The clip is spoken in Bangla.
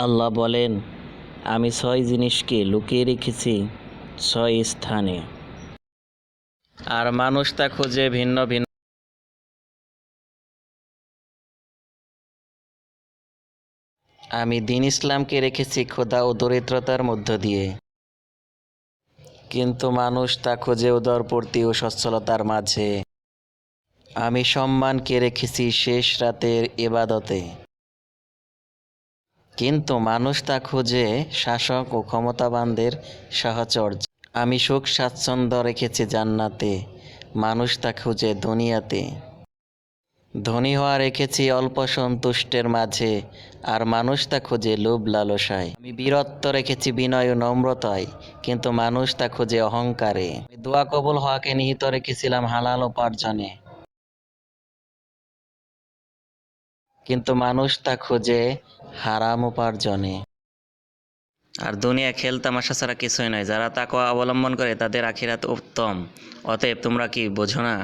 আল্লাহ বলেন, আমি 6 জিনিসকে লুকিয়ে রেখেছি 6 স্থানে, আর মানুষ তা খুঁজে ভিন্ন ভিন্ন। আমি দ্বীন ইসলামকে রেখেছি ক্ষুধা ও দরিদ্রতার মধ্য দিয়ে, কিন্তু মানুষ তা খুঁজে উদারপূর্তি ও সচ্ছলতার মাঝে। আমি সম্মানকে রেখেছি শেষ রাতের ইবাদতে, কিন্তু মানুষ তা খুঁজে শাসক ও ক্ষমতাবানদের সাহচর্যে। আমি সুখ স্বাচ্ছন্দ্য রেখেছি জান্নাতে, মানুষ তা খুঁজে দুনিয়াতে। ধনী হওয়া রেখেছি অল্প সন্তুষ্টের মাঝে, আর মানুষ তা খুঁজে লোভ লালসায়। আমি বীরত্ব রেখেছি বিনয় ও নম্রতায়, কিন্তু মানুষ তা খুঁজে অহংকারে। আমি দোয়া কবুল হওয়াকে নিহিত রেখেছিলাম হালাল উপার্জনে, কিন্তু মানুষ তা খুঁজে হারাম উপার্জনে। আর দুনিয়া খেল তামাশা ছাড়া কিছুই নয়। যারা তাকওয়া অবলম্বন করে তাদের আখিরাত উত্তম। অতএব তোমরা কি বোঝো না?